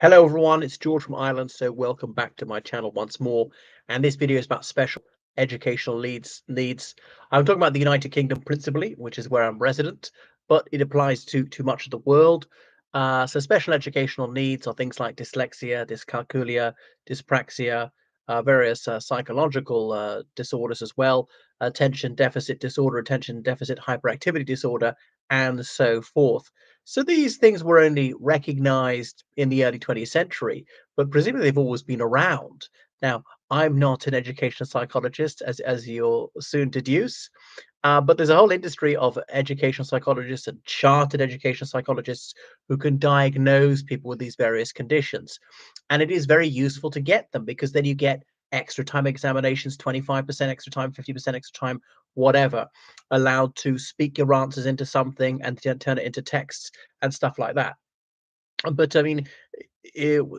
Hello everyone, it's George from Ireland, so welcome back to my channel once more. And this video is about special educational needs. I'm talking about the United Kingdom principally, which is where I'm resident, but it applies to much of the world. So special educational needs are things like dyslexia, dyscalculia, dyspraxia, various psychological disorders as well, attention deficit disorder, attention deficit hyperactivity disorder, and so forth. So these things were only recognized in the early 20th century, but presumably they've always been around. Now, I'm not an educational psychologist, as you'll soon deduce, but there's a whole industry of educational psychologists and chartered educational psychologists who can diagnose people with these various conditions. And it is very useful to get them because then you get extra time examinations, 25% extra time, 50% extra time, whatever, allowed to speak your answers into something and turn it into texts and stuff like that. But I mean,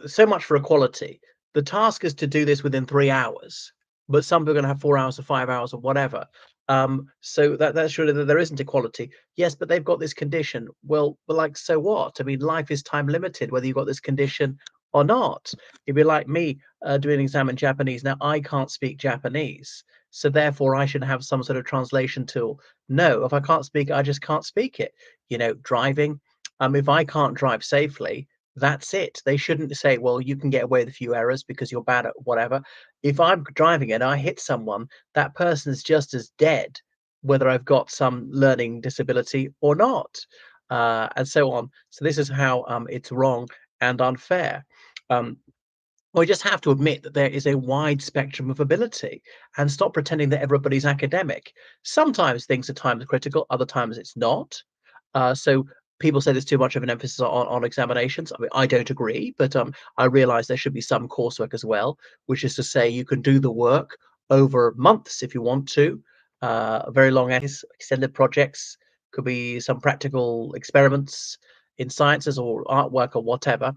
so much for equality. The task is to do this within 3 hours, but some people are going to have 4 hours or 5 hours or whatever. So that's surely that there isn't equality. Yes, but they've got this condition. Well, but like, so what? I mean, life is time limited, whether you've got this condition or not. It'd be like me doing an exam in Japanese. Now, I can't speak Japanese, so therefore I should have some sort of translation tool. No, if I can't speak, I just can't speak it. Driving. If I can't drive safely, that's it. They shouldn't say, well, you can get away with a few errors because you're bad at whatever. If I'm driving and I hit someone, that person is just as dead, whether I've got some learning disability or not, and so on. So this is how it's wrong and unfair. Um, we just have to admit that there is a wide spectrum of ability and stop pretending that everybody's academic. Sometimes things are time critical, other times it's not. So people say there's too much of an emphasis on examinations. I mean, I don't agree, but I realize there should be some coursework as well, which is to say you can do the work over months if you want to, very long extended projects, could be some practical experiments in sciences or artwork or whatever,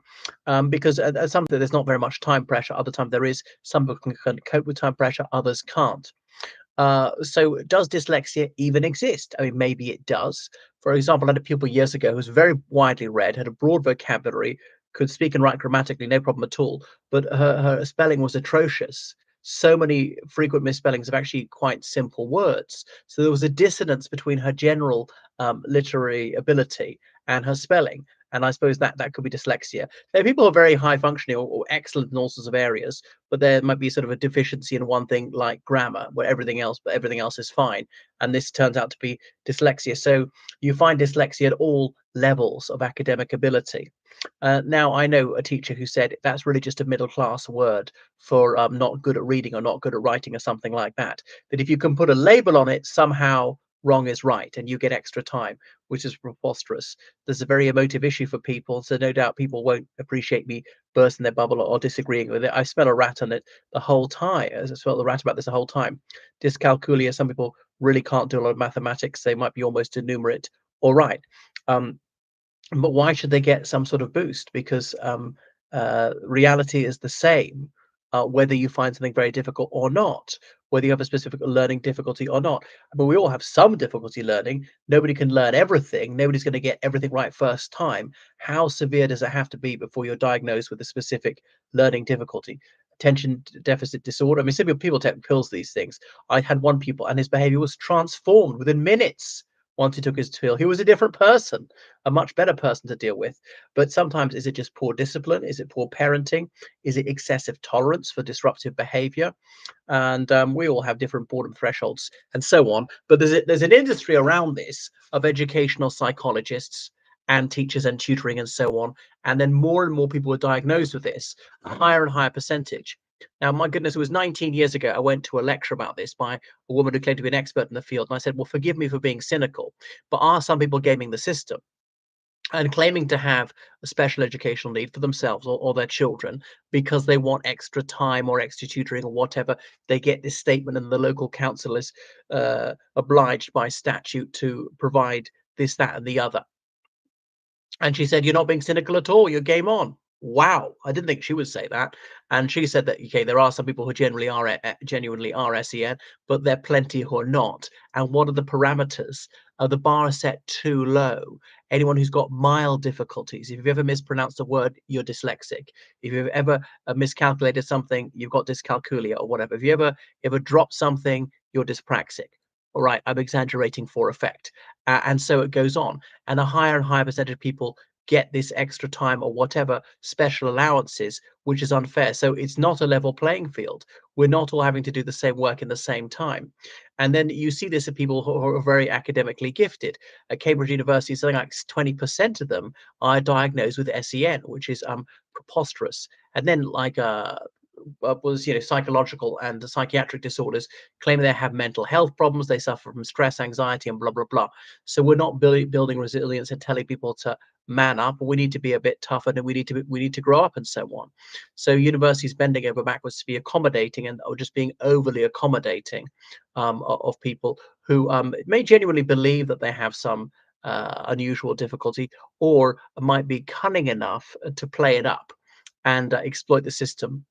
because at some there's not very much time pressure. Other times there is. Some people can cope with time pressure, others can't. So does dyslexia even exist? I mean, maybe it does. For example, I had a pupil years ago who was very widely read, had a broad vocabulary, could speak and write grammatically, no problem at all, but her spelling was atrocious. So many frequent misspellings of actually quite simple words. So there was a dissonance between her general literary ability and her spelling. And I suppose that could be dyslexia. There are people who are very high functioning or excellent in all sorts of areas, but there might be sort of a deficiency in one thing like grammar, where everything else is fine. And this turns out to be dyslexia. So you find dyslexia at all levels of academic ability. Now, I know a teacher who said that's really just a middle class word for not good at reading or not good at writing or something like that. That if you can put a label on it, somehow wrong is right and you get extra time, which is preposterous. There's a very emotive issue for people, so no doubt people won't appreciate me bursting their bubble or disagreeing with it. I smell a rat on it the whole time. I smell the rat about this the whole time. Dyscalculia, some people really can't do a lot of mathematics. They might be almost enumerate. All right. Um, but why should they get some sort of boost? Because reality is the same, whether you find something very difficult or not, whether you have a specific learning difficulty or not. I mean, we all have some difficulty learning. Nobody can learn everything. Nobody's going to get everything right first time. How severe does it have to be before you're diagnosed with a specific learning difficulty? Attention deficit disorder. I mean, some people take pills, these things. I had one pupil and his behavior was transformed within minutes once he took his pill. He was a different person, a much better person to deal with. But sometimes, is it just poor discipline? Is it poor parenting? Is it excessive tolerance for disruptive behavior? And we all have different boredom thresholds and so on. But there's an industry around this of educational psychologists and teachers and tutoring and so on. And then more and more people were diagnosed with this, a higher and higher percentage. Now, my goodness, it was 19 years ago. I went to a lecture about this by a woman who claimed to be an expert in the field. And I said, well, forgive me for being cynical, but are some people gaming the system and claiming to have a special educational need for themselves or their children because they want extra time or extra tutoring or whatever? They get this statement and the local council is obliged by statute to provide this, that, and the other. And she said, you're not being cynical at all. You're game on. Wow. I didn't think she would say that. And she said that, okay, there are some people who generally are genuinely are SEN, but there are plenty who are not. And what are the parameters? The bar is set too low. Anyone who's got mild difficulties, if you've ever mispronounced a word, you're dyslexic. If you've ever miscalculated something, you've got dyscalculia or whatever. If you ever dropped something, you're dyspraxic. All right, I'm exaggerating for effect. And so it goes on. And a higher and higher percentage of people get this extra time or whatever special allowances, which is unfair. So it's not a level playing field. We're not all having to do the same work in the same time. And then you see this in people who are very academically gifted. At Cambridge University, something like 20% of them are diagnosed with SEN, which is preposterous. And then was psychological and psychiatric disorders, claiming they have mental health problems, they suffer from stress, anxiety, and blah blah blah. So we're not building resilience and telling people to man up. We need to be a bit tougher, and we need to grow up and so on. So universities bending over backwards to be accommodating and or just being overly accommodating of people who may genuinely believe that they have some unusual difficulty, or might be cunning enough to play it up and exploit the system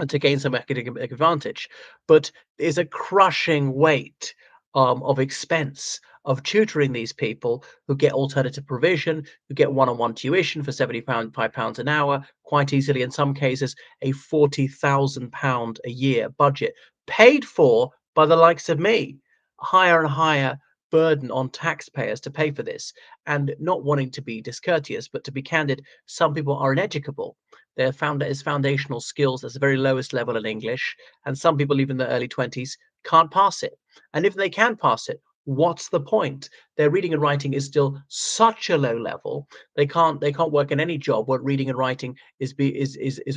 to gain some academic advantage. But there's a crushing weight of expense of tutoring these people who get alternative provision, who get one-on-one tuition for £75 an hour, quite easily, in some cases, a £40,000 a year budget paid for by the likes of me. Higher and higher burden on taxpayers to pay for this, and not wanting to be discourteous, but to be candid, some people are uneducable. They're found as foundational skills at the very lowest level in English, and some people, even in their early 20s, can't pass it. And if they can pass it, what's the point? Their reading and writing is still such a low level. They can't work in any job where reading and writing is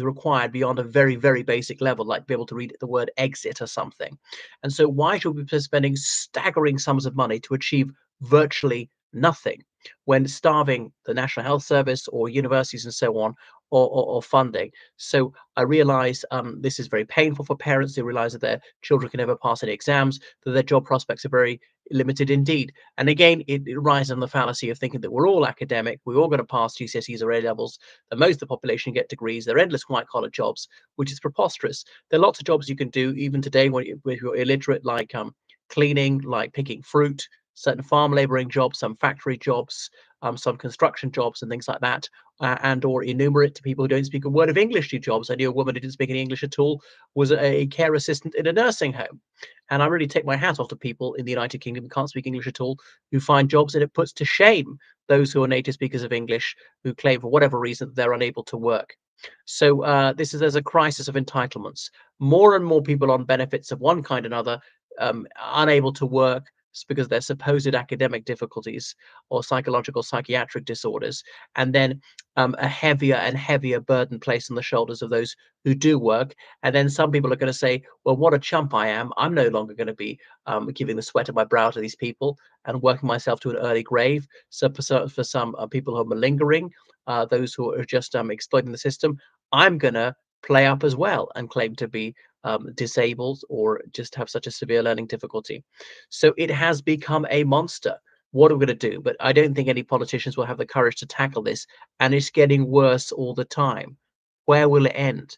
required beyond a very, very basic level, like be able to read the word exit or something. And so why should we be spending staggering sums of money to achieve virtually nothing when starving the National Health Service or universities and so on, or funding? So I realize this is very painful for parents. They realize that their children can never pass any exams, that their job prospects are very limited indeed. And again, it rises on the fallacy of thinking that we're all academic, we're all going to pass GCSEs or A levels, that most of the population get degrees, they're endless white collar jobs, which is preposterous. There are lots of jobs you can do even today when you're illiterate, like cleaning, like picking fruit, certain farm laboring jobs, some factory jobs, some construction jobs and things like that, and or enumerate to people who don't speak a word of English to jobs. I knew a woman who didn't speak any English at all, was a care assistant in a nursing home. And I really take my hat off to people in the United Kingdom who can't speak English at all, who find jobs, and it puts to shame those who are native speakers of English who claim for whatever reason that they're unable to work. So there's a crisis of entitlements. More and more people on benefits of one kind or another, unable to work because of their supposed academic difficulties or psychological psychiatric disorders, and then a heavier and heavier burden placed on the shoulders of those who do work. And then some people are going to say, well, what a chump I am. I'm no longer going to be giving the sweat of my brow to these people and working myself to an early grave. So for some people who are malingering, those who are just exploiting the system, I'm going to play up as well and claim to be disabled or just have such a severe learning difficulty. So it has become a monster. What are we going to do? But I don't think any politicians will have the courage to tackle this. And it's getting worse all the time. Where will it end?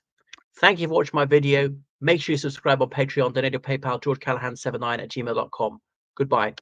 Thank you for watching my video. Make sure you subscribe on Patreon, donate to PayPal, georgecallahan79 at gmail.com. Goodbye.